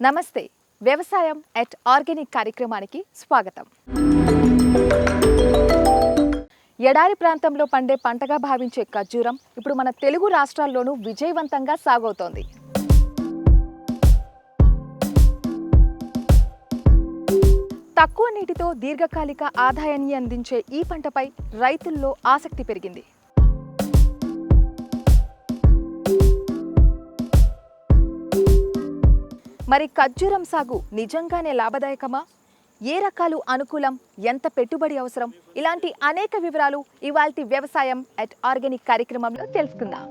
నమస్తే వ్యవసాయం at organic కార్యక్రమానికి స్వాగతం. ఎడారి ప్రాంతంలో పండే పంటగా భావించే ఖర్జూరం ఇప్పుడు మన తెలుగు రాష్ట్రాల్లోనూ విజయవంతంగా సాగవుతోంది. తక్కువ నీటితో దీర్ఘకాలిక ఆదాయాన్ని అందించే ఈ పంటపై రైతుల్లో ఆసక్తి పెరిగింది. మరి ఖర్జూరం సాగు నిజంగానే లాభదాయకమా? ఏ రకాలు అనుకూలం? ఎంత పెట్టుబడి అవసరం? ఇలాంటి అనేక వివరాలు ఇవాల్టి వ్యవసాయం ఎట్ ఆర్గానిక్ కార్యక్రమంలో తెలుసుకుందాం.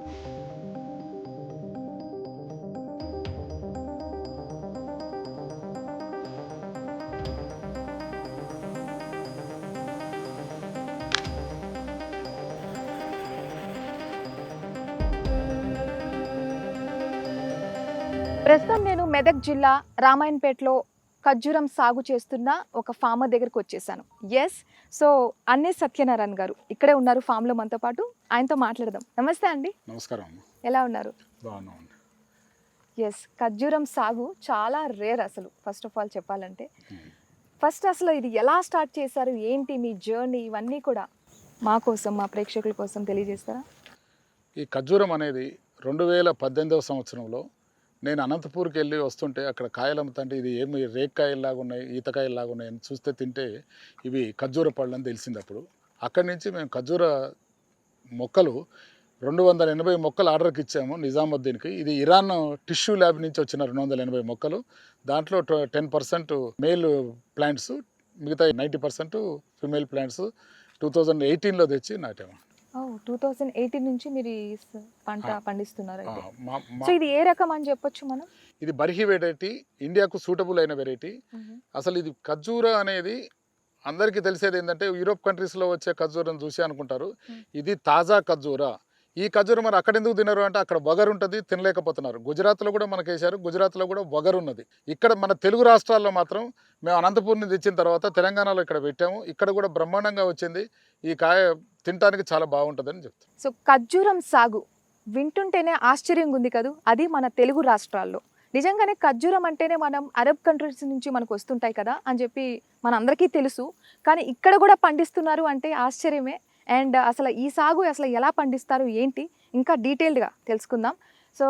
ప్రస్తుతం నేను మెదక్ జిల్లా రామాయణపేటలో ఖర్జూరం సాగు చేస్తున్న ఒక ఫార్మర్ దగ్గరికి వచ్చేసాను. సో అన్నే సత్యనారాయణ గారు ఇక్కడే ఉన్నారు ఫామ్లో మనతో పాటు. ఆయనతో మాట్లాడదాం. నమస్తే అండి. నమస్కారం. ఎలా ఉన్నారు? బాగున్నామండి. ఖర్జూరం సాగు చాలా రేర్ అసలు. ఫస్ట్ ఆఫ్ ఆల్ చెప్పాలంటే అసలు ఇది ఎలా స్టార్ట్ చేశారు, ఏంటి మీ జర్నీ, ఇవన్నీ కూడా మా కోసం, మా ప్రేక్షకుల కోసం తెలియజేస్తారా? ఈ ఖర్జూరం అనేది 2018వ సంవత్సరంలో నేను అనంతపూర్కి వెళ్ళి వస్తుంటే అక్కడ కాయలు అమ్ముతుంటే ఇది ఏమి రేక్కాయల్లాగా ఉన్నాయి, ఈతకాయల్లాగా ఉన్నాయి అని చూస్తే తింటే ఇవి ఖర్జూర పళ్ళు అని తెలిసింది. అప్పుడు అక్కడి నుంచి మేము ఖర్జూర మొక్కలు 280 మొక్కలు ఆర్డర్కి ఇచ్చాము నిజాముద్దీన్కి. ఇది ఇరాన్ టిష్యూ ల్యాబ్ నుంచి వచ్చిన 280 మొక్కలు. దాంట్లో 10% మేల్ ప్లాంట్స్, మిగతా 90% ఫిమేల్ ప్లాంట్స్ 2018లో తెచ్చి నాటాము. 2018 నుంచి మీరు పంట పండిస్తున్నారు. సో ఇది ఏ రకం అని చెప్పొచ్చు మనం? ఇది బర్హి వెరైటీ, ఇండియాకు సూటబుల్ అయిన వెరైటీ. అసలు ఇది ఖర్జూర అనేది అందరికీ తెలిసేది ఏంటంటే యూరోప్ కంట్రీస్లో వచ్చే ఖర్జూరం చూసి అనుకుంటారు ఇది తాజా ఖర్జూర. ఈ ఖర్జూరం మరి అక్కడ ఎందుకు తినరు అంటే అక్కడ వగరు ఉంటుంది, తినలేకపోతున్నారు. గుజరాత్లో కూడా మనకు వేశారు, గుజరాత్లో కూడా వగరు ఉన్నది. ఇక్కడ మన తెలుగు రాష్ట్రాల్లో మాత్రం మేము అనంతపూర్ నుంచి తెచ్చిన తర్వాత తెలంగాణలో ఇక్కడ పెట్టాము. ఇక్కడ కూడా బ్రహ్మాండంగా వచ్చింది. ఈ కాయ తినడానికి చాలా బాగుంటుందని చెప్తాం. సో ఖర్జూరం సాగు వింటుంటేనే ఆశ్చర్యంగా ఉంది కదా, అది మన తెలుగు రాష్ట్రాల్లో. నిజంగానే ఖర్జూరం అంటేనే మనం అరబ్ కంట్రీస్ నుంచి మనకు వస్తుంటాయి కదా అని చెప్పి మన అందరికీ తెలుసు. కానీ ఇక్కడ కూడా పండిస్తున్నారు అంటే ఆశ్చర్యమే. అండ్ అసలు ఈ సాగు అసలు ఎలా పండిస్తారు ఏంటి ఇంకా డీటెయిల్డ్గా తెలుసుకుందాం. సో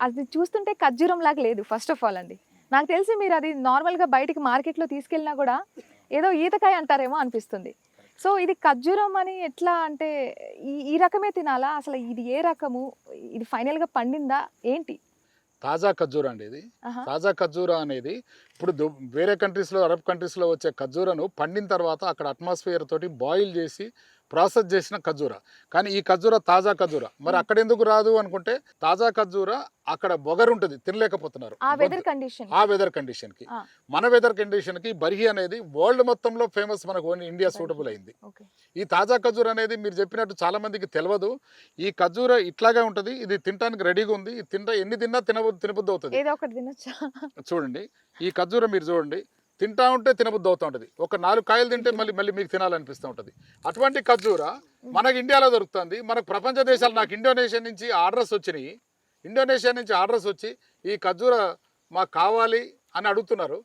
అది చూస్తుంటే ఖర్జూరం లాగా లేదు ఫస్ట్ ఆఫ్ ఆల్ అండి. నాకు తెలిసి మీరు అది నార్మల్గా బయటికి మార్కెట్లో తీసుకెళ్ళినా కూడా ఏదో ఈతకాయ అంటారేమో అనిపిస్తుంది. సో ఇది ఖర్జూరం అని ఎట్లా అంటే ఈ రకమే తినాలా? అసలు ఇది ఏ రకము? ఇది ఫైనల్గా పండిందా ఏంటి? తాజా ఖర్జూర అండి ఇది. తాజా ఖర్జూర అనేది ఇప్పుడు వేరే కంట్రీస్లో, అరబ్ కంట్రీస్లో వచ్చే ఖర్జూరను పండిన తర్వాత అక్కడ అట్మాస్ఫియర్ తోటి బాయిల్ చేసి ప్రాసెస్ చేసిన ఖర్జూర. కానీ ఈ ఖర్జూర తాజా ఖర్జూర. మరి అక్కడ ఎందుకు రాదు అనుకుంటే తాజా ఖర్జూర అక్కడ బొగరు ఉంటుంది, తినలేకపోతున్నారు ఆ వెదర్ కండిషన్కి. మన వెదర్ కండిషన్కి బర్హి అనేది వరల్డ్ మొత్తంలో ఫేమస్, మనకు ఓన్లీ ఇండియా సూటబుల్ అయింది. ఈ తాజా ఖర్జూర అనేది మీరు చెప్పినట్టు చాలా మందికి తెలియదు. ఈ ఖర్జూర ఇట్లాగే ఉంటుంది, ఇది తినడానికి రెడీగా ఉంది. ఎన్ని తిన్నా తినబుద్ధి అవుతుంది. చూడండి ఈ ఖర్జూర మీరు చూడండి, తింటా ఉంటే తినబుద్ధి అవుతూ ఉంటుంది. ఒక 4 కాయలు తింటే మళ్ళీ మీకు తినాలనిపిస్తూ ఉంటుంది. అటువంటి ఖర్జూర మనకు ఇండియాలో దొరుకుతుంది. మనకు ప్రపంచ దేశాలు, నాకు ఇండోనేషియా నుంచి ఆర్డర్స్ వచ్చినాయి. ఇండోనేషియా నుంచి ఆర్డర్స్ వచ్చి ఈ ఖర్జూర మాకు కావాలి అని అడుగుతున్నారు.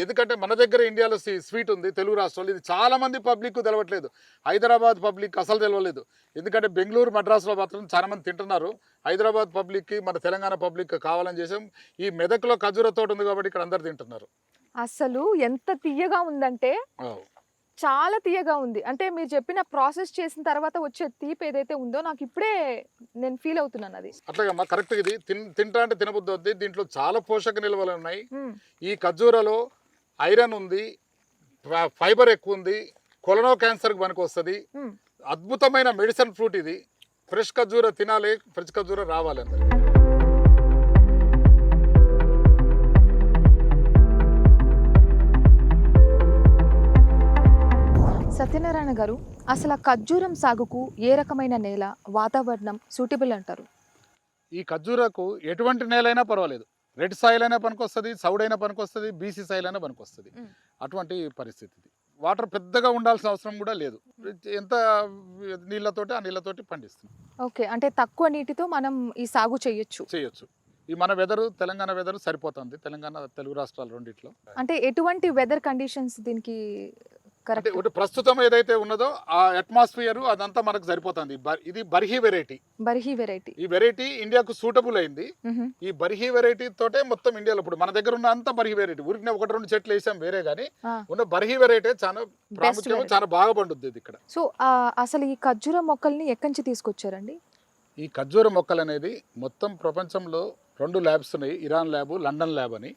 ఎందుకంటే మన దగ్గర ఇండియాలో స్వీట్ ఉంది తెలుగు రాష్ట్రాలు. ఇది చాలామంది పబ్లిక్ తెలవట్లేదు. హైదరాబాద్ పబ్లిక్ అసలు తెలియలేదు. ఎందుకంటే బెంగళూరు, మద్రాసులో మాత్రం చాలామంది తింటున్నారు. హైదరాబాద్ పబ్లిక్కి, మన తెలంగాణ పబ్లిక్ కావాలని చేసాం. ఈ మెదక్లో ఖర్జూర తోట ఉంది కాబట్టి ఇక్కడ అందరు తింటున్నారు. అసలు ఎంత తీయగా ఉందంటే చాలా తీయగా ఉంది. అంటే మీరు చెప్పిన ప్రాసెస్ చేసిన తర్వాత వచ్చే తీపి ఏదైతే ఉందో నాకు ఇప్పుడే నేను ఫీల్ అవుతున్నాను. అది అట్లాగమ్మా, కరెక్ట్. ఇది తింటా అంటే తినబుద్ధి అవుద్ది. దీంట్లో చాలా పోషక నిల్వలు ఉన్నాయి. ఈ ఖర్జూరలో ఐరన్ ఉంది, ఫైబర్ ఎక్కువ ఉంది, కొలనో క్యాన్సర్కి పనికి వస్తుంది. అద్భుతమైన మెడిసిన్ ఫ్రూట్ ఇది. ఫ్రెష్ ఖర్జూర తినాలి, ఫ్రెష్ ఖర్జూర రావాలి అందరికి. సత్యనారాయణ గారు, అసలు ఖర్జూరం సాగుకు ఏ రకమైన నేల, వాతావరణం సూటబుల్ అంటారు? ఈ ఖర్జూరకు ఎటువంటి నేల అయినా పర్వాలేదు. రెడ్ సాయిల్ అయినా పనికొస్తుంది, సౌడ్ అయినా పనికొస్తుంది, బీసీ సాయిల్ అయినా పనికొస్తుంది. అటువంటి పరిస్థితి. వాటర్ పెద్దగా ఉండాల్సిన అవసరం కూడా లేదు. ఎంత నీళ్ళతోటి ఆ నీళ్ళతోటి పండిస్తుంది. ఓకే, అంటే తక్కువ నీటితో మనం ఈ సాగు చేయొచ్చు. ఈ మన వెదర్ తెలంగాణ వెదర్ సరిపోతుంది, తెలంగాణ తెలుగు రాష్ట్రాలు రెండిట్లో. అంటే ఎటువంటి వెదర్ కండిషన్స్ దీనికి అంటే కరెక్ట్? ఒకటి ప్రస్తుతం ఏదైతే ఉన్నదో ఆ అట్మాస్ఫియర్ అదంతా మనకు సరిపోతుంది. ఇది బర్హీ వెరైటీ. బర్హీ వెరైటీ. ఈ వెరైటీ ఇండియాకు సూటబుల్ అయింది. ఈ బర్హీ వెరైటీ తోటే మొత్తం ఇండియాలో ఇప్పుడు మన దగ్గర ఉన్న అంత బర్హీ వెరైటీ. ఊరికి ఒకటి రెండు చెట్లు వేసాం వేరే, కానీ ఉన్న బర్హీ వెరైటీ చాలా ప్రాముఖ్యం, variety. చాలా బాగా పండుద్ది ఇది ఇక్కడ. సో అసలు ఈ ఖర్జూర మొక్కల్ని ఎక్కడి నుంచి తీసుకొచ్చారండి? ఈ ఖర్జూర మొక్కలు అనేది మొత్తం ప్రపంచంలో 2 ల్యాబ్స్ ఉన్నాయి, ఇరాన్ ల్యాబ్, లండన్ ల్యాబ్ అని.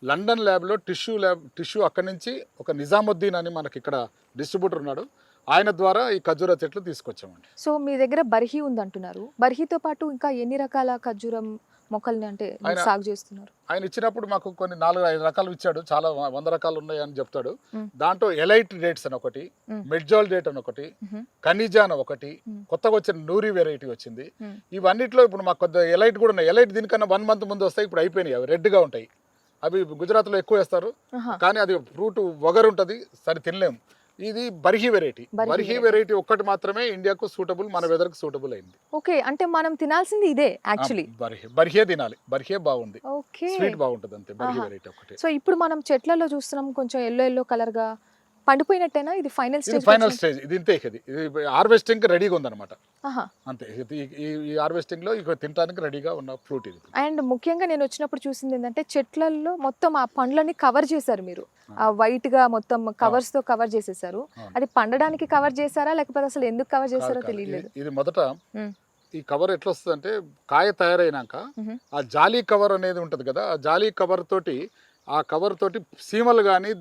లండన్ ల్యాబ్లో టిష్యూ అక్కడి నుంచి ఒక నిజాముద్దీన్ అని మనకి ఇక్కడ డిస్ట్రిబ్యూటర్ ఉన్నాడు, ఆయన ద్వారా ఈ ఖర్జూర చెట్లు తీసుకొచ్చామండి. సో మీ దగ్గర బర్హీ ఉందంటున్నారు, బర్హీతో పాటు ఇంకా ఎన్ని రకాల ఖర్జూరం మొక్కల్ని అంటే మీరు సాగు చేస్తున్నారు? ఆయన ఇచ్చినప్పుడు మాకు కొన్ని 4-5 రకాలు ఇచ్చాడు, చాలా 100 రకాలు ఉన్నాయి అని చెప్తాడు. దాంట్లో ఎలైట్ డేట్స్ అని ఒకటి, మెడ్జాల్ డేట్ అని ఒకటి, కనిజా అని ఒకటి, కొత్తగా వచ్చిన నూరి వెరైటీ వచ్చింది. ఇవన్నిట్లో ఇప్పుడు మాకు కొద్దిగా ఎలైట్ కూడా ఉన్నాయి. ఎలైట్ దీనికన్నా 1 మంత్ ముందు వస్తాయి, ఇప్పుడు అయిపోయినాయి. అవి రెడ్గా ఉంటాయి. అవి గుజరాత్లో ఎక్కువ వేస్తారు, కానీ అది ఫ్రూట్ వగరు ఉంటుంది, సరి తినలేము. ఇది బర్హీ వెరైటీ. బర్హీ వెరైటీ ఒక్కటి మాత్రమే ఇండియాకు సూటబుల్, మన వెదర్ కు సూటబుల్ అయింది. ఓకే, అంటే మనం తినాల్సింది ఇదే యాక్చువల్లీ. బర్హీ తినాలి, బర్హీ బాగుంది, ఓకే, స్వీట్ బాగుంటుంది అంతే. బర్హీ వెరైటీ ఒకటి. సో ఇప్పుడు మనం చెట్లలో చూస్తున్నాం కొంచెం ఎల్లో కలర్ గా పండిపోయినట్టేనా? ఇది ఫైనల్ స్టేజ్? ఫైనల్ స్టేజ్ ఇది. ఇంతే, ఇది హార్వెస్టింగ్ రెడీగా ఉందన్నమాట. అంతే, ఈ హార్వెస్టింగ్ లో ఇక తినడానికి రెడీగా ఉన్న ఫ్రూట్ ఇది. అండ్ ముఖ్యంగా నేను వచ్చినప్పుడు చూసింది ఏంటంటే చెట్లలో మొత్తం ఆ పండ్లని కవర్ చేశారు మీరు, ఆ వైట్ గా మొత్తం కవర్స్ తో కవర్ చేసేసారు. అది పండడానికి కవర్ చేశారా లేకపోతే అసలు ఎందుకు కవర్ చేశారో తెలియలేదు. ఇది మొదట ఈ కవర్ ఎట్లా వస్తుంది అంటే, కాయ తయారైనాక ఆ జాలీ కవర్ అనేది ఉంటది కదా, ఆ జాలీ కవర్ తోటి సీమలు కానీ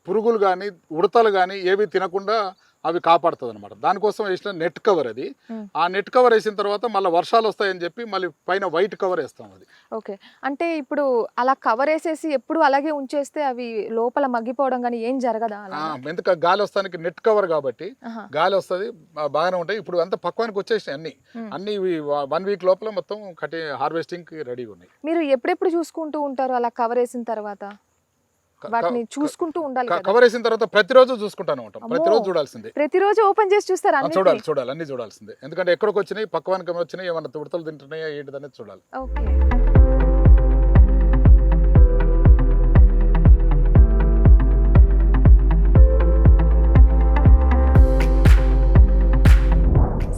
పురుగులు కానీ ఉడతలు కానీ ఏవి తినకుండా అవి కాపాడుతుంది అనమాట. దానికోసం వేసిన నెట్ కవర్ అది. ఆ నెట్ కవర్ వేసిన తర్వాత మళ్ళీ వర్షాలు వస్తాయని చెప్పి మళ్ళీ పైన వైట్ కవర్ వేస్తాం అది. ఓకే, అంటే ఇప్పుడు అలా కవర్ వేసేసి ఎప్పుడు అలాగే ఉంచేస్తే అవి లోపల మగ్గిపోవడం కానీ ఏం జరగదా? ఎందుకంటే గాలి వస్తానికి నెట్ కవర్ కాబట్టి గాలి వస్తుంది, బాగానే ఉంటాయి. ఇప్పుడు అంతా పక్వానికి వచ్చేసినాయి అన్ని 1 వీక్ లోపల మొత్తం హార్వెస్టింగ్ రెడీగా ఉన్నాయి. మీరు ఎప్పుడెప్పుడు చూసుకుంటూ ఉంటారు అలా కవర్ వేసిన తర్వాత? వాటిని చూసుకుంటూ ఉండాలి. కవర్ వేసిన తర్వాత ప్రతిరోజు చూసుకుంటాను ఉంటాం, ప్రతిరోజు చూడాల్సిందే. ప్రతిరోజు ఓపెన్ చేసి చూస్తారా? చూడాలి, అన్ని చూడాల్సిందే. ఎందుకంటే ఎక్కడికి వచ్చినాయి, పక్వానికి వచ్చినాయి, ఏమన్నా ఉడతలు తింటున్నాయా ఏంటిది అనేది చూడాలి. ఓకే,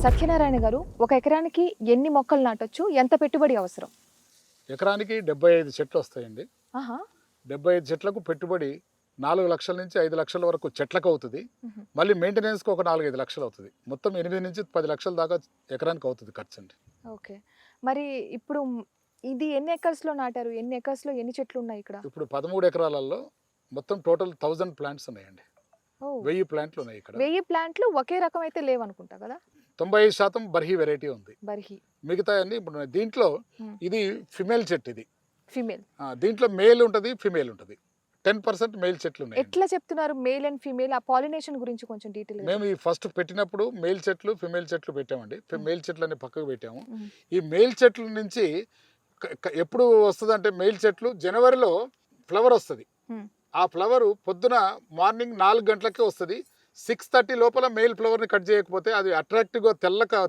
సత్యనారాయణ గారు, 1 ఎకరానికి ఎన్ని మొక్కలు నాటొచ్చు? ఎంత పెట్టుబడి అవసరం? ఎకరానికి 75 చెట్లు వస్తాయండి. 75 చెట్లకు పెట్టుబడి 4 లక్షల నుంచి 5 లక్షల వరకు చెట్లకు అవుతుంది. మళ్ళీ మెయింటెనెన్స్కి ఒక 4-5 లక్షలు అవుతుంది. మొత్తం 8 నుంచి 10 లక్షల దాకా ఎకరానికి అవుతుంది ఖర్చు అండి. ఓకే, మరి ఇప్పుడు ఇది ఎన్ని ఎకర్స్ లో నాటారు? ఎన్ని ఎకర్స్ లో ఎన్ని చెట్లు ఉన్నాయి ఇక్కడ? ఇప్పుడు 13 ఎకరాలలో మొత్తం టోటల్ 1000 ప్లాంట్స్ ఉన్నాయండి. 1000 ప్లాంట్లు ఉన్నాయి ఇక్కడ. 1000 ప్లాంట్లు ఒకే రకం అయితే లేవనుకుంటా కదా? 95% బర్హీ వెరైటీ ఉంది. బర్హీ మిగతా అన్ని ఇప్పుడు దీంట్లో ఇది ఫిమేల్ చెట్టు. ఇది ఫిమేల్. దీంట్లో మేల్ ఉంటుంది, ఫిమేల్ ఉంటుంది. 10% మేల్ చెట్లు ఉన్నాయి. ఎట్లా చెప్తున్నారు మేల్ అండ్ ఫిమేల్? ఆ పాలినేషన్ గురించి కొంచెం డీటెయిల్. మేము ఈ ఫస్ట్ పెట్టినప్పుడు మేల్ చెట్లు ఫిమేల్ చెట్లు పెట్టామండి. మేల్ చెట్లు అనే పక్కకు పెట్టాము. ఈ మేల్ చెట్ల నుంచి ఎప్పుడు వస్తుంది అంటే, మేల్ చెట్లు జనవరిలో ఫ్లవర్ వస్తుంది. ఆ ఫ్లవర్ పొద్దున మార్నింగ్ 4 గంటలకే వస్తుంది. 6:30 లోపల మేల్ ఫ్లవర్ని కట్ చేయకపోతే అది అట్రాక్టివ్గా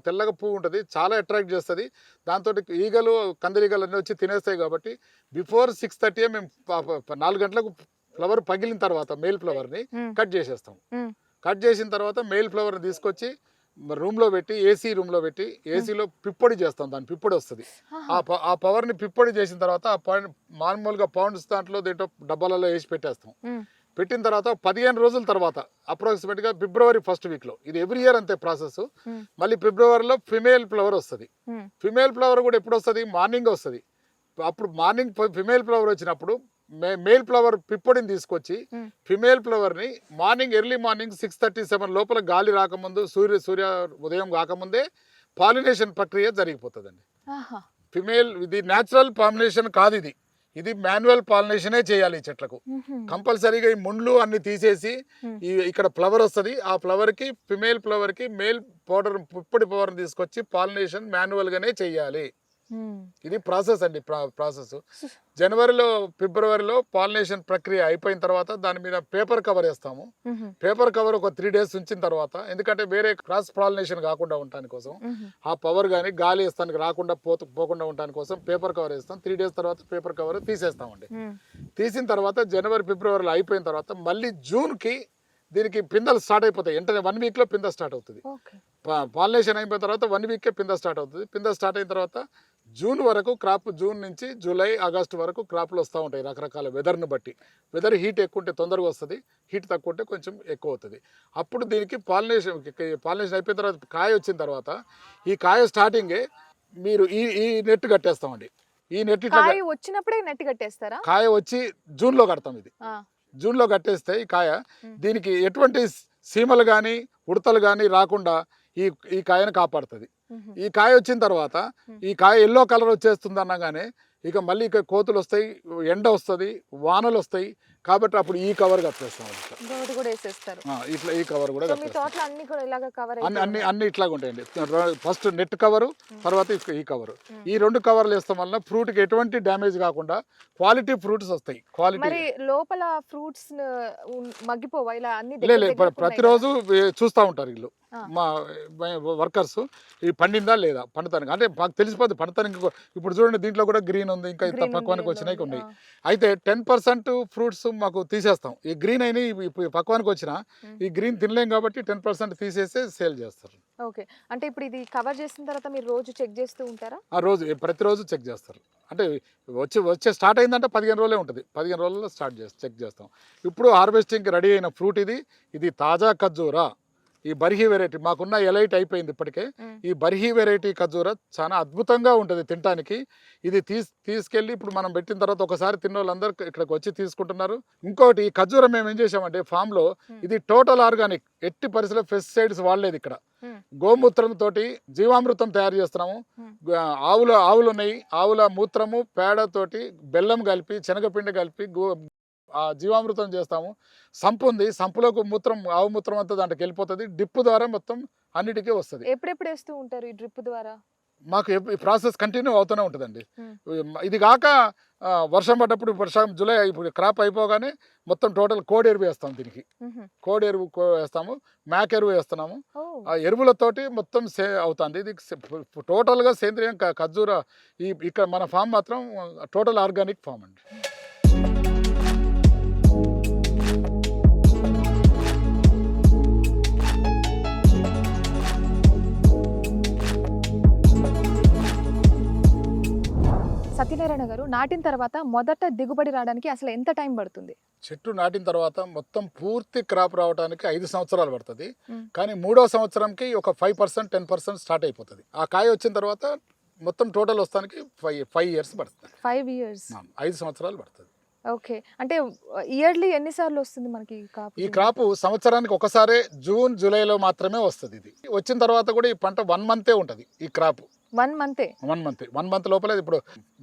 తెల్లగా పువ్వు ఉంటుంది, చాలా అట్రాక్ట్ చేస్తుంది. దాంతో ఈగలు కందిరీగలు అన్నీ వచ్చి తినేస్తాయి. కాబట్టి బిఫోర్ 6:30 మేము 4 గంటలకు ఫ్లవర్ పగిలిన తర్వాత మేల్ ఫ్లవర్ని కట్ చేసేస్తాం. కట్ చేసిన తర్వాత మేల్ ఫ్లవర్ని తీసుకొచ్చి రూమ్లో పెట్టి, ఏసీ రూమ్లో పెట్టి, ఏసీలో పిప్పొడి చేస్తాం. దాని పిప్పొడి వస్తుంది. ఆ పవర్ని పిప్పొడి చేసిన తర్వాత మామూలుగా పౌండ్స్ దాంట్లో దీంట్లో డబ్బాలలో వేసి పెట్టేస్తాం. పెట్టిన తర్వాత 15 రోజుల తర్వాత అప్రాక్సిమేట్గా ఫిబ్రవరి 1st వీక్లో, ఇది ఎవ్రీ ఇయర్ అంతే ప్రాసెస్. మళ్ళీ ఫిబ్రవరిలో ఫిమేల్ ఫ్లవర్ వస్తుంది. ఫిమేల్ ఫ్లవర్ కూడా ఎప్పుడు వస్తుంది? మార్నింగ్ వస్తుంది. అప్పుడు మార్నింగ్ ఫిమేల్ ఫ్లవర్ వచ్చినప్పుడు మేల్ ఫ్లవర్ పిప్పొడిని తీసుకొచ్చి ఫిమేల్ ఫ్లవర్ని ఎర్లీ మార్నింగ్ 6:37 లోపల గాలి రాకముందు, సూర్య ఉదయం కాకముందే పాలినేషన్ ప్రక్రియ జరిగిపోతుందండి. ఫిమేల్ ఇది న్యాచురల్ పాలినేషన్ కాదు, ఇది మాన్యువల్ పాలినేషనే చేయాలి ఈ చెట్లకు. కంపల్సరీగా ఈ ముండ్లు అన్ని తీసేసి ఇక్కడ ఫ్లవర్ వస్తుంది. ఆ ఫ్లవర్కి ఫిమేల్ ఫ్లవర్కి మేల్ పౌడర్ పిప్పొడి పౌడర్ తీసుకొచ్చి పాలినేషన్ మాన్యువల్గానే చేయాలి. ఇది ప్రాసెస్ అండి. ప్రాసెస్ జనవరిలో ఫిబ్రవరిలో పాలినేషన్ ప్రక్రియ అయిపోయిన తర్వాత దాని మీద పేపర్ కవర్ వేస్తాము. పేపర్ కవర్ ఒక 3 days ఉంచిన తర్వాత, ఎందుకంటే వేరే క్రాస్ పాలినేషన్ కాకుండా ఉండటానికి కోసం, ఆ పవర్ కానీ గాలి వేస్తానికి రాకుండా పోకుండా ఉండటానికి కోసం పేపర్ కవర్ వేస్తాం. 3 days తర్వాత పేపర్ కవర్ తీసేస్తామండి. తీసిన తర్వాత జనవరి ఫిబ్రవరిలో అయిపోయిన తర్వాత మళ్ళీ జూన్కి దీనికి పిందెలు స్టార్ట్ అయిపోతాయి. వెంటనే 1 weekలో పిందె స్టార్ట్ అవుతుంది. పాలినేషన్ అయిపోయిన తర్వాత 1 weekకే పిందె స్టార్ట్ అవుతుంది. పిందె స్టార్ట్ అయిన తర్వాత జూన్ వరకు క్రాప్, జూన్ నుంచి జూలై ఆగస్టు వరకు క్రాప్లు వస్తూ ఉంటాయి రకరకాల వెదర్ని బట్టి. వెదర్ హీట్ ఎక్కువ ఉంటే తొందరగా వస్తుంది, హీట్ తక్కువ ఉంటే కొంచెం ఎక్కువ అవుతుంది. అప్పుడు దీనికి పాలినేషన్ అయిపోయిన తర్వాత కాయ వచ్చిన తర్వాత ఈ కాయ స్టార్టింగే మీరు ఈ నెట్ కట్టేస్తామండి. ఈ నెట్ వచ్చినప్పుడే నెట్ కట్టేస్తారా? కాయ వచ్చి జూన్లో కడతాం. ఇది జూన్లో కట్టేస్తే ఈ కాయ దీనికి ఎటువంటి సీమలు కానీ ఉడతలు కానీ రాకుండా ఈ కాయను కాపాడుతుంది. ఈ కాయ వచ్చిన తర్వాత ఈ కాయ ఎల్లో కలర్ వచ్చేస్తుంది అనగానే ఇక మళ్ళీ ఇక కోతులు వస్తాయి, ఎండ వస్తుంది, వానలు వస్తాయి. కాబట్టి అప్పుడు ఈ కవర్ కట్టేస్తాం. ఇట్లా ఈ కవర్ కూడా అన్ని ఇట్లాగా ఉంటాయండి. ఫస్ట్ నెట్ కవరు, తర్వాత ఈ కవరు. ఈ 2 కవర్లు వేస్తాం వల్ల ఫ్రూట్ కి ఎటువంటి డ్యామేజ్ కాకుండా క్వాలిటీ ఫ్రూట్స్ వస్తాయి. క్వాలిటీ లోపల ఫ్రూట్స్ మగ్గిపోవా? ఇలా ప్రతిరోజు చూస్తూ ఉంటారు వీళ్ళు, మా వర్కర్స్, ఈ పండిందా లేదా, పండుతానికి అంటే మాకు తెలిసిపోద్ది పండుతానికి. ఇప్పుడు చూడండి దీంట్లో కూడా గ్రీన్ ఉంది, ఇంకా ఇంత పక్వానికి వచ్చినాయి ఉన్నాయి. అయితే 10% ఫ్రూట్స్ మాకు తీసేస్తాం. ఈ గ్రీన్ అయినా ఇప్పుడు పక్వానికి వచ్చిన ఈ గ్రీన్ తినలేం కాబట్టి 10% తీసేసి సేల్ చేస్తారు. ఓకే, అంటే ఇప్పుడు ఇది కవర్ చేసిన తర్వాత మీరు రోజు చెక్ చేస్తూ ఉంటారా? ప్రతిరోజు చెక్ చేస్తారు. అంటే వచ్చే స్టార్ట్ అయిందంటే 15 రోజులే ఉంటుంది. 15 రోజుల్లో చెక్ చేస్తాం. ఇప్పుడు హార్వెస్టింగ్కి రెడీ అయిన ఫ్రూట్ ఇది తాజా ఖర్జూరా. ఈ బర్హీ వెరైటీ మాకున్న ఎలైట్ అయిపోయింది ఇప్పటికే. ఈ బర్హీ వెరైటీ ఖర్జూరా చాలా అద్భుతంగా ఉంటుంది తినడానికి. ఇది తీసుకెళ్ళి ఇప్పుడు మనం పెట్టిన తర్వాత ఒకసారి తిన్న వాళ్ళందరూ ఇక్కడికి వచ్చి తీసుకుంటున్నారు. ఇంకోటి ఈ ఖర్జూరా మేము ఏం చేసామంటే ఫామ్లో ఇది టోటల్ ఆర్గానిక్, ఎట్టి పరిస్థితుల్లో పెస్టిసైడ్స్ వాడలేదు. ఇక్కడ గోమూత్రం తోటి జీవామృతం తయారు చేస్తున్నాము. ఆవులు ఉన్నాయి, ఆవుల మూత్రము పేడతోటి బెల్లం కలిపి శనగపిండి కలిపి ఆ జీవామృతం చేస్తాము. సంపు ఉంది, సంపులోకి ఆవు మూత్రం అంతా దాంట్లోకి వెళ్ళిపోతుంది. డ్రిప్ ద్వారా మొత్తం అన్నిటికీ వస్తుంది. ఎప్పుడెప్పుడు వేస్తూ ఉంటారు ఈ డ్రిప్ ద్వారా? మాకు ఈ ప్రాసెస్ కంటిన్యూ అవుతూనే ఉంటుందండి. ఇది కాక వర్షం పడ్డప్పుడు, జూలై ఇప్పుడు క్రాప్ అయిపోగానే మొత్తం టోటల్ కోడి ఎరువు వేస్తాం. దీనికి కోడి ఎరువు వేస్తాము, మేక ఎరువు వేస్తున్నాము. ఆ ఎరువులతోటి మొత్తం అవుతుంది. ఇది టోటల్గా సేంద్రియం ఖర్జూరా. ఇక్కడ మన ఫామ్ మాత్రం టోటల్ ఆర్గానిక్ ఫామ్ అండి. సత్యనారాయణ గారు, నాటిన తర్వాత మొదట దిగుబడి రావడానికి అసలు ఎంత టైం పడుతుంది? చెట్టు నాటిన తర్వాత మొత్తం పూర్తి క్రాప్ రావడానికి 5 సంవత్సరాలు పడుతుంది. కానీ 3వ సంవత్సరంకి ఒక 5% 10% స్టార్ట్ అయిపోతుంది. ఆ కాయ వచ్చిన తర్వాత మొత్తం టోటల్ వస్తానికి 5 years పడుతుంది. 5 years, 5 సంవత్సరాలు పడుతుంది. ఓకే, అంటే ఇయర్లీ ఎన్నిసార్లు వస్తుంది మనకి ఈ క్రాప్? సంవత్సరానికి ఒకసారి జూన్ జూలైలో మాత్రమే వస్తుంది. ఇది వచ్చిన తర్వాత కూడా ఈ పంట 1 month ఉంటుంది. ఈ క్రాప్ 1 month లోపలే. ఇప్పుడు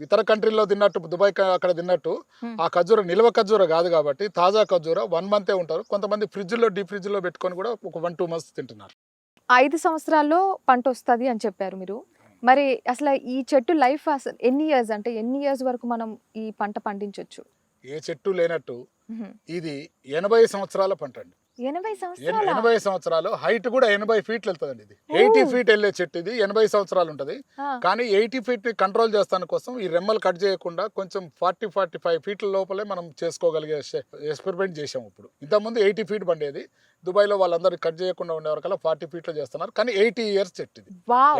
ఇతర కంట్రీల్లో తిన్నట్టు, దుబాయ్ అక్కడ తిన్నట్టు ఆ ఖర్జూర నిల్వ ఖర్జూర కాదు కాబట్టి తాజా ఖర్జూర 1 month ఉంటారు. కొంతమంది డీప్ ఫ్రిడ్జ్ లో పెట్టుకొని కూడా ఒక 1-2 months తింటున్నారు. 5 సంవత్సరాల్లో పంట వస్తుంది అని చెప్పారు మీరు. మరి అసలు ఈ చెట్టు లైఫ్ అసలు ఎన్ని ఇయర్స్, అంటే ఎన్ని ఇయర్స్ వరకు మనం ఈ పంట పండించవచ్చు? ఏ చెట్టు లేనట్టు ఇది 80 సంవత్సరాల పంట అండి. 80 సంవత్సరాలు. హైట్ కూడా 80 feet వెళ్తుందండి. ఇది 80 feet వెళ్ళే చెట్టు. ఇది 80 సంవత్సరాలు ఉంటుంది. కానీ 80 feet ని కంట్రోల్ చేస్తాను కోసం ఈ రెమ్మలు కట్ చేయకుండా కొంచెం 40-45 feet లోపలే మనం చేసుకోగలిగే ఎక్స్పెరిమెంట్ చేసాం. ఇప్పుడు ఇంతకుముందు 80 feet పండేది. దుబాయ్లో వాళ్ళందరూ కట్ చేయకుండా ఉండేవారు కదా, 40 feet లో చేస్తున్నారు. కానీ 80 years చెట్టు ఇది.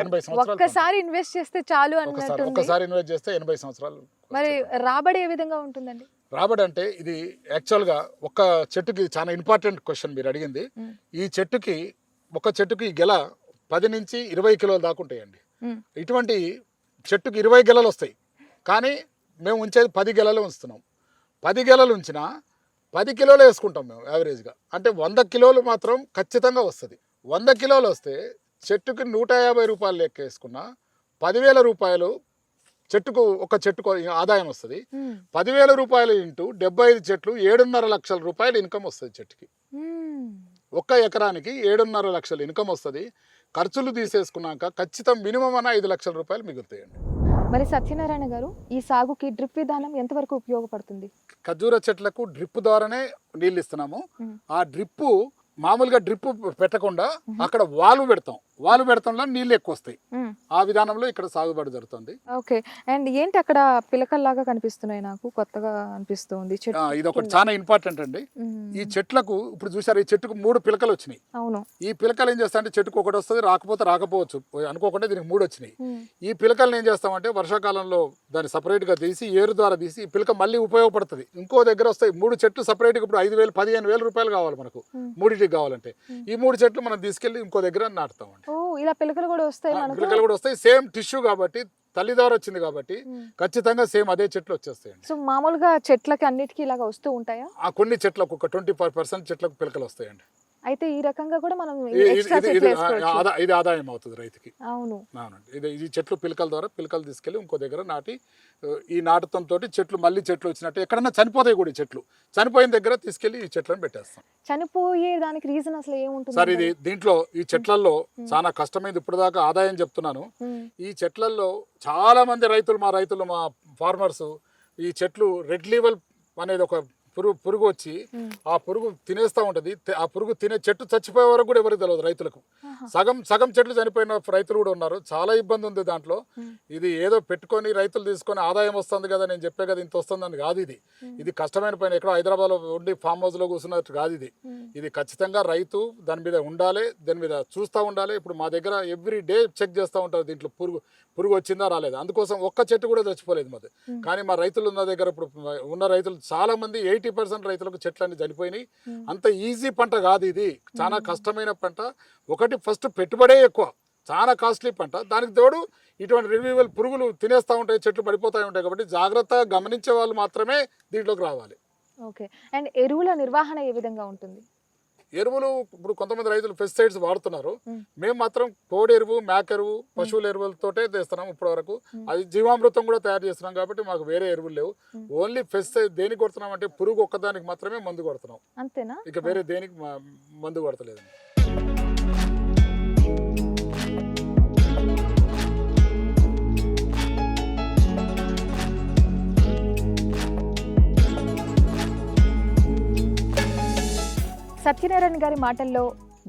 80 సంవత్సరాలు. ఒక్కసారి ఇన్వెస్ట్ చేస్తే చాలు అన్నట్టు. ఒక్కసారి ఇన్వెస్ట్ చేస్తే 80 సంవత్సరాలు. మరి రాబడి ఏ విధంగా ఉంటుందండి? రాబడి అంటే ఇది యాక్చువల్గా ఒక చెట్టుకి చాలా ఇంపార్టెంట్ క్వశ్చన్ మీరు అడిగింది. ఈ చెట్టుకి ఒక చెట్టుకి గెల 10 నుంచి 20 కిలోలు దాకా ఉంటాయండి. ఇటువంటి చెట్టుకి 20 గెలలు వస్తాయి. కానీ మేము ఉంచేది 10 గెలలు ఉంచుతున్నాం. 10 గెలలు ఉంచినా 10 కిలోలు వేసుకుంటాం మేము యావరేజ్గా. అంటే 100 కిలోలు మాత్రం ఖచ్చితంగా వస్తుంది. 100 కిలోలు వస్తే చెట్టుకి 150 రూపాయలు లెక్క వేసుకున్నా 10,000 రూపాయలు ఒక చెట్టుకు ఆదాయం వస్తుంది. 10,000 రూపాయలు ఇంటూ 75 చెట్లు 7.5 లక్షల రూపాయలు ఇన్కమ్ వస్తుంది చెట్టుకి. 1 ఎకరానికి 7.5 లక్షలు ఇన్కమ్ వస్తుంది. ఖర్చులు తీసేసుకున్నాక ఖచ్చితం మినిమం అన్న 5 లక్షల రూపాయలు మిగులుతాయండి. మరి సత్యనారాయణ గారు ఈ సాగుకి డ్రిప్ విధానం ఎంతవరకు ఉపయోగపడుతుంది? ఖర్జూర చెట్లకు డ్రిప్ ద్వారానే నీళ్ళు ఇస్తున్నాము. మ్మ్. ఆ డ్రిప్పు మామూలుగా డ్రిప్ పెట్టకుండా అక్కడ వాల్వ్ పెడతంలో నీళ్ళు ఎక్కువ వస్తాయి. మ్మ్. ఆ విధానంలో ఇక్కడ సాగుబడి జరుగుతుంది. ఓకే. అండ్ ఏంటి అక్కడ పిలకల్లాగా కనిపిస్తున్నాయి, నాకు కొత్తగా అనిపిస్తుంది చెట్టు ఇది ఒకటి కింద. చాలా ఇంపార్టెంట్ అండి. మ్మ్. ఈ చెట్లకు ఇప్పుడు చూసారు, ఈ చెట్టుకు 3 పిలకలు వచ్చినాయి. అవును. ఈ పిలకలు ఏం చేస్తా అంటే చెట్టుకు ఒకటి వస్తుంది, రాకపోవచ్చు అనుకోకుండా దీనికి 3 వచ్చినాయి. మ్మ్. ఈ పిలకలను ఏం చేస్తామంటే వర్షాకాలంలో దాన్ని సపరేట్గా తీసి ఏరు ద్వారా తీసి ఈ పిలక మళ్ళీ ఉపయోగపడుతుంది. ఇంకో దగ్గర వస్తాయి 3 చెట్లు సపరేట్గా. ఇప్పుడు 5,000 15,000 రూపాయలు కావాలి మనకు మ్మ్. 3టికి కావాలంటే. ఈ 3 చెట్లు మనం తీసుకెళ్లి ఇంకో దగ్గర నాటుతామండి. ఓ, ఇలా పిలకలు కూడా వస్తాయి మనకు. పిలకలు కూడా వస్తాయి. సేమ్ టిష్యూ కాబట్టి, తల్లి ద్వారా వచ్చింది కాబట్టి మ్మ్. ఖచ్చితంగా సేమ్ అదే చెట్లు వచ్చేస్తాయండి. సో మామూలుగా చెట్లకి అన్నిటికీ ఇలాగ వస్తూ ఉంటాయా? ఆ కొన్ని చెట్లకు ఒక 25% చెట్లకు పిలకలు వస్తాయండి. అయితే ఈ రకంగా కూడా మనం ఇది ఎక్స్ట్రా ఇది చెట్లు ఇది వేసుకోవచ్చు. ఇది ఆదాయం అవుతుంది రైతుకి. అవును. అవునండి. ఇది చెట్లు పిలకల ద్వారా పిలకలు తీసుకెళ్ళి ఇంకో దగ్గర నాటి ఈ నాటుతంతో చెట్లు మళ్ళీ చెట్లు వచ్చినట్టు ఎక్కడన్నా చనిపోతాయి కూడా. ఈ చెట్లు చనిపోయిన దగ్గర తీసుకెళ్లి ఈ చెట్లను పెట్టేస్తాం. చనిపోయే దానికి రీజన్ అసలు ఏముంటుంది? సార్ ఇది దీంట్లో ఈ చెట్లల్లో చాలా కష్టమైంది. ఇప్పుడు దాకా ఆదాయం చెప్తున్నాను. ఈ చెట్లల్లో చాలా మంది రైతులు మా ఫార్మర్స్ ఈ చెట్లు రెడ్ లీవల్ అనేది ఒక పురుగు వచ్చి ఆ పురుగు తినేస్తూ ఉంటుంది. ఆ పురుగు తినే చెట్టు చచ్చిపోయే వరకు కూడా ఎవరికి తెలియదు రైతులకు. సగం చెట్లు చనిపోయిన రైతులు కూడా ఉన్నారు. చాలా ఇబ్బంది ఉంది దాంట్లో. ఇది ఏదో పెట్టుకొని రైతులు తీసుకొని ఆదాయం వస్తుంది కదా, నేను చెప్పే కదా ఇంత వస్తుందని కాదు. ఇది కష్టమైన పైన ఎక్కడో హైదరాబాద్లో ఉండి ఫామ్ హౌస్లో కూర్చున్నట్టు కాదు. ఇది ఖచ్చితంగా రైతు దాని మీద ఉండాలి, దాని మీద చూస్తూ ఉండాలి. ఇప్పుడు మా దగ్గర ఎవ్రీ డే చెక్ చేస్తూ ఉంటారు దీంట్లో పురుగు వచ్చిందా రాలేదా. అందుకోసం ఒక్క చెట్టు కూడా చచ్చిపోలేదు మాది. కానీ మా రైతులు ఉన్న దగ్గర ఇప్పుడు ఉన్న రైతులు చాలా మంది 80% రైతులకు చెట్లన్నీ చనిపోయినాయి. అంత ఈజీ పంట కాదు ఇది, చాలా కష్టమైన పంట. ఒకటి ఫస్ట్ పెట్టుబడే ఎక్కువ, చాలా కాస్ట్లీ పంట. దానికి తోడు ఇటువంటి రిన్యూవల్ పురుగులు తినేస్తూ ఉంటాయి, చెట్లు పడిపోతూ ఉంటాయి. కాబట్టి జాగ్రత్తగా గమనించే వాళ్ళు మాత్రమే దీంట్లోకి రావాలి. ఓకే. అండ్ ఎరువుల నిర్వహణ ఏ విధంగా ఉంటుంది? ఎరువులు ఇప్పుడు కొంతమంది రైతులు పెస్టిసైడ్స్ వాడుతున్నారు. మేము మాత్రం కోడి ఎరువు, మేక ఎరువు, పశువుల ఎరువులతోటే తెస్తున్నాం ఇప్పటి వరకు. అది జీవామృతం కూడా తయారు చేస్తున్నాం కాబట్టి మాకు వేరే ఎరువులు లేవు. ఓన్లీ పెస్టిసైడ్ దేనికి కొడుతున్నాం అంటే పురుగు ఒక్కదానికి మాత్రమే మందు కొడుతున్నాం. అంతేనా? ఇక వేరే దేనికి మందు కొడతలేదు. సత్యనారాయణ గారి మాటల్లో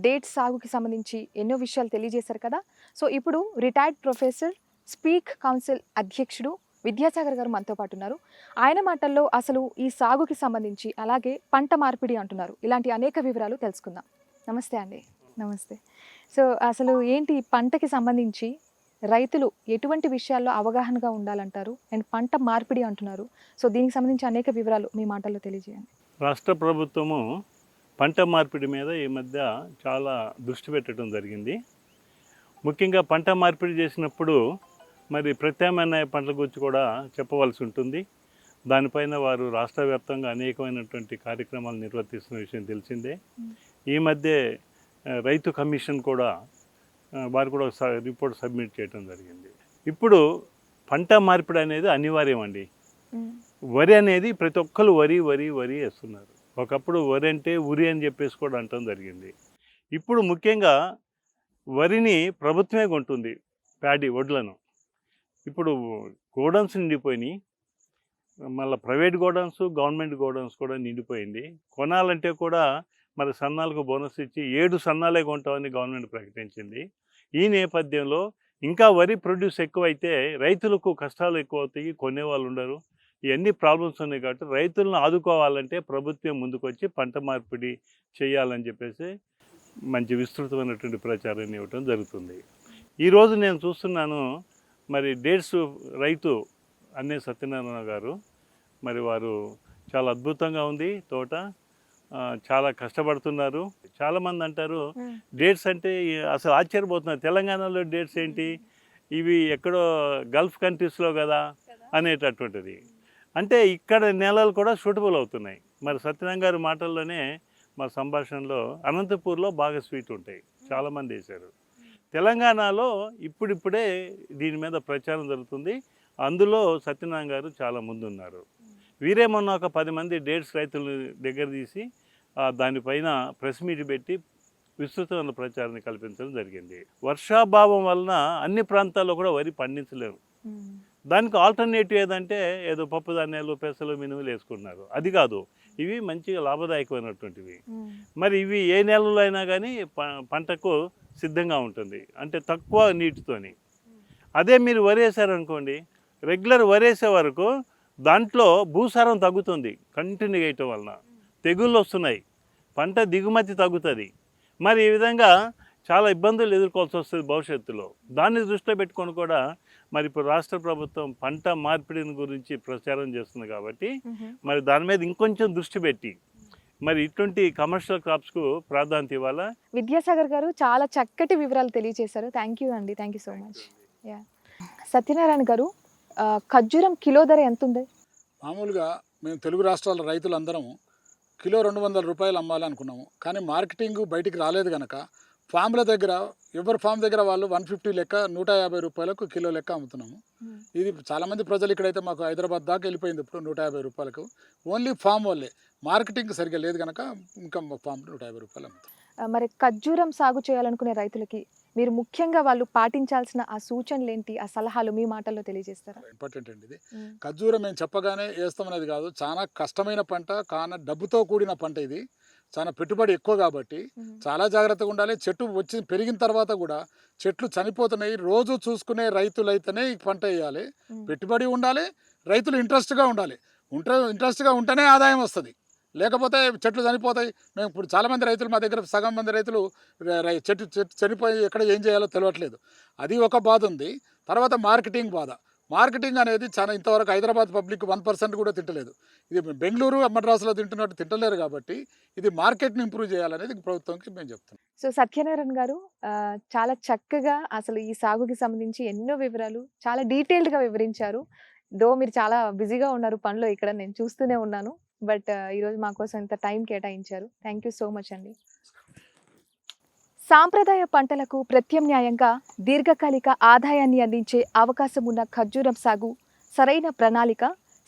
డేట్ సాగుకి సంబంధించి ఎన్నో విషయాలు తెలియజేశారు కదా. సో ఇప్పుడు రిటైర్డ్ ప్రొఫెసర్, స్పీక్ కౌన్సిల్ అధ్యక్షుడు విద్యాసాగర్ గారు మనతో పాటు ఉన్నారు. ఆయన మాటల్లో అసలు ఈ సాగుకి సంబంధించి, అలాగే పంట మార్పిడి అంటున్నారు, ఇలాంటి అనేక వివరాలు తెలుసుకుందాం. నమస్తే అండి. నమస్తే. సో అసలు ఏంటి ఈ పంటకి సంబంధించి రైతులు ఎటువంటి విషయాల్లో అవగాహనగా ఉండాలంటారు? అండ్ పంట మార్పిడి అంటున్నారు. సో దీనికి సంబంధించి అనేక వివరాలు మీ మాటల్లో తెలియజేయండి. రాష్ట్ర ప్రభుత్వము పంట మార్పిడి మీద ఈ మధ్య చాలా దృష్టి పెట్టడం జరిగింది. ముఖ్యంగా పంట మార్పిడి చేసినప్పుడు మరి ప్రత్యామ్నాయ పంటల గురించి కూడా చెప్పవలసి ఉంటుంది. దానిపైన వారు రాష్ట్ర వ్యాప్తంగా అనేకమైనటువంటి కార్యక్రమాలు నిర్వర్తిస్తున్న విషయం తెలిసిందే. ఈ మధ్య రైతు కమిషన్ కూడా వారు కూడా రిపోర్ట్ సబ్మిట్ చేయడం జరిగింది. ఇప్పుడు పంట మార్పిడి అనేది అనివార్యం అండి. వరి అనేది ప్రతి ఒక్కరు వరి వేస్తున్నారు. ఒకప్పుడు వరి అంటే ఉరి అని చెప్పేసి కూడా అంటం జరిగింది. ఇప్పుడు ముఖ్యంగా వరిని ప్రభుత్వమే కొంటుంది, ప్యాడీ వడ్లను. ఇప్పుడు గోడౌన్స్ నిండిపోయినాయి. మళ్ళీ ప్రైవేట్ గోడౌన్స్, గవర్నమెంట్ గోడౌన్స్ కూడా నిండిపోయింది. కొనాలంటే కూడా మరి సన్నాలకు బోనస్ ఇచ్చి 7 సన్నాలే కొంటామని గవర్నమెంట్ ప్రకటించింది. ఈ నేపథ్యంలో ఇంకా వరి ప్రొడ్యూస్ ఎక్కువైతే రైతులకు కష్టాలు ఎక్కువ అవుతాయి, కొనేవాళ్ళు ఉండరు. ఇవన్నీ ప్రాబ్లమ్స్ ఉన్నాయి కాబట్టి రైతులను ఆదుకోవాలంటే ప్రభుత్వం ముందుకొచ్చి పంట మార్పిడి చేయాలని చెప్పేసి మంచి విస్తృతమైనటువంటి ప్రచారాన్ని ఇవ్వటం జరుగుతుంది. ఈరోజు నేను చూస్తున్నాను మరి డేట్స్ రైతు అన్నే సత్యనారాయణ గారు, మరి వారు చాలా అద్భుతంగా ఉంది తోట, చాలా కష్టపడుతున్నారు. చాలామంది అంటారు డేట్స్ అంటే అసలు ఆశ్చర్యపోతున్నారు, తెలంగాణలో డేట్స్ ఏంటి, ఇవి ఎక్కడో గల్ఫ్ కంట్రీస్లో కదా అనేటటువంటిది. అంటే ఇక్కడ నేలలు కూడా సూటబుల్ అవుతున్నాయి. మరి సత్యనారాయణ గారి మాటల్లోనే మా సంభాషణలో అనంతపూర్లో బాగా స్వీట్ ఉంటాయి, చాలామంది వేశారు. తెలంగాణలో ఇప్పుడిప్పుడే దీని మీద ప్రచారం జరుగుతుంది. అందులో సత్యనారాయణ గారు చాలా ముందున్నారు. వీరే మొన్న ఒక 10 మంది డేట్స్ రైతుల దగ్గర తీసి దానిపైన ప్రెస్ మీట్ పెట్టి విస్తృతమైన ప్రచారాన్ని కల్పించడం జరిగింది. వర్షాభావం వలన అన్ని ప్రాంతాల్లో కూడా వరి పండించలేరు. దానికి ఆల్టర్నేటివ్ ఏదంటే ఏదో పప్పు ధాన్యాలు పెసలు మినుములు వేసుకుంటున్నారు. అది కాదు, ఇవి మంచిగా లాభదాయకమైనటువంటివి. మరి ఇవి ఏ నెలలో అయినా కానీ పంటకు సిద్ధంగా ఉంటుంది, అంటే తక్కువ నీటితోని. అదే మీరు వరి వేసారనుకోండి, రెగ్యులర్ వరి వేసే వరకు దాంట్లో భూసారం తగ్గుతుంది కంటిన్యూ వేయటం వలన, తెగుళ్ళు వస్తున్నాయి, పంట దిగుమతి తగ్గుతుంది. మరి ఈ విధంగా చాలా ఇబ్బందులు ఎదుర్కోవాల్సి వస్తుంది భవిష్యత్తులో. దాన్ని దృష్టిలో పెట్టుకొని కూడా మరి ఇప్పుడు రాష్ట్ర ప్రభుత్వం పంట మార్పిడిని గురించి ప్రచారం చేస్తుంది కాబట్టి మరి దాని మీద ఇంకొంచెం దృష్టి పెట్టి మరి ఇటువంటి కమర్షియల్ క్రాప్స్కు ప్రాధాన్యత ఇవ్వాలా. విద్యాసాగర్ గారు చాలా చక్కటి వివరాలు తెలియజేశారు. థ్యాంక్ యూ అండి, thank you so much. Yeah, Satyanarayana గారు, ఖర్జూరం కిలో ధర ఎంత ఉంది? మామూలుగా మేము తెలుగు రాష్ట్రాల రైతులందరం కిలో 200 రూపాయలు అమ్మాలి అనుకున్నాము. కానీ మార్కెటింగ్ బయటికి రాలేదు కనుక ఫామ్ల దగ్గర ఎవరి ఫామ్ దగ్గర వాళ్ళు 150 లెక్క 150 రూపాయలకు కిలో లెక్క అమ్ముతున్నాము. ఇది చాలామంది ప్రజలు ఇక్కడైతే మాకు హైదరాబాద్ దాకా వెళ్ళిపోయింది ఇప్పుడు 150 రూపాయలకు. ఓన్లీ ఫామ్ వాళ్ళే, మార్కెటింగ్ సరిగ్గా లేదు కనుక ఇంకా ఫామ్ 150 రూపాయలు అమ్ముతాం. మరి ఖర్జూరం సాగు చేయాలనుకునే రైతులకి మీరు ముఖ్యంగా వాళ్ళు పాటించాల్సిన ఆ సూచనలు ఏంటి, ఆ సలహాలు మీ మాటల్లో తెలియజేస్తారా? ఇంపార్టెంట్ అండి ఇది. ఖర్జూరం మేము చెప్పగానే వేస్తామనేది కాదు, చాలా కష్టమైన పంట, కానీ డబ్బుతో కూడిన పంట. ఇది చాలా పెట్టుబడి ఎక్కువ కాబట్టి చాలా జాగ్రత్తగా ఉండాలి. చెట్టు వచ్చి పెరిగిన తర్వాత కూడా చెట్లు చనిపోతున్నాయి, రోజు చూసుకునే రైతులైతేనే ఈ పంట వేయాలి. పెట్టుబడి ఉండాలి, రైతులు ఇంట్రెస్ట్గా ఉండాలి. ఇంట్రెస్ట్గా ఉంటేనే ఆదాయం వస్తుంది, లేకపోతే చెట్లు చనిపోతాయి. మేము ఇప్పుడు చాలామంది రైతులు, మా దగ్గర సగం మంది రైతులు చెట్టు చనిపోయి ఎక్కడ ఏం చేయాలో తెలియట్లేదు. అది ఒక బాధ ఉంది. తర్వాత మార్కెటింగ్ బాధ. మార్కెటింగ్ అనేది చాలా ఇంతవరకు హైదరాబాద్ పబ్లిక్ 1% కూడా తింటలేదు. ఇది బెంగళూరు మద్రాసులో తింటున్నట్టు తింటలేరు కాబట్టి ఇది మార్కెట్ని ఇంప్రూవ్ చేయాలనేది ప్రభుత్వంకి మేము చెప్తున్నాం. సో సత్యనారాయణ గారు చాలా చక్కగా అసలు ఈ సాగుకి సంబంధించి ఎన్నో వివరాలు చాలా డీటెయిల్డ్గా వివరించారు. మీరు చాలా బిజీగా ఉన్నారు పనిలో, ఇక్కడ నేను చూస్తూనే ఉన్నాను. బట్ ఈరోజు మా కోసం ఇంత టైం కేటాయించారు. థ్యాంక్ యూ సో మచ్ అండి. సాంప్రదాయ పంటలకు ప్రత్యామ్నాయంగా దీర్ఘకాలిక ఆదాయాన్ని అందించే అవకాశం ఉన్న ఖర్జూరం సాగు సరైన ప్రణాళిక,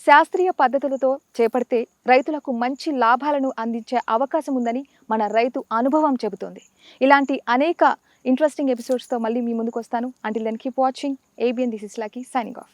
శాస్త్రీయ పద్ధతులతో చేపడితే రైతులకు మంచి లాభాలను అందించే అవకాశం ఉందని మన రైతు అనుభవం చెబుతోంది. ఇలాంటి అనేక ఇంట్రెస్టింగ్ ఎపిసోడ్స్తో మళ్ళీ మీ ముందుకు వస్తాను. Until then keep watching ABN. This is Lucky signing of.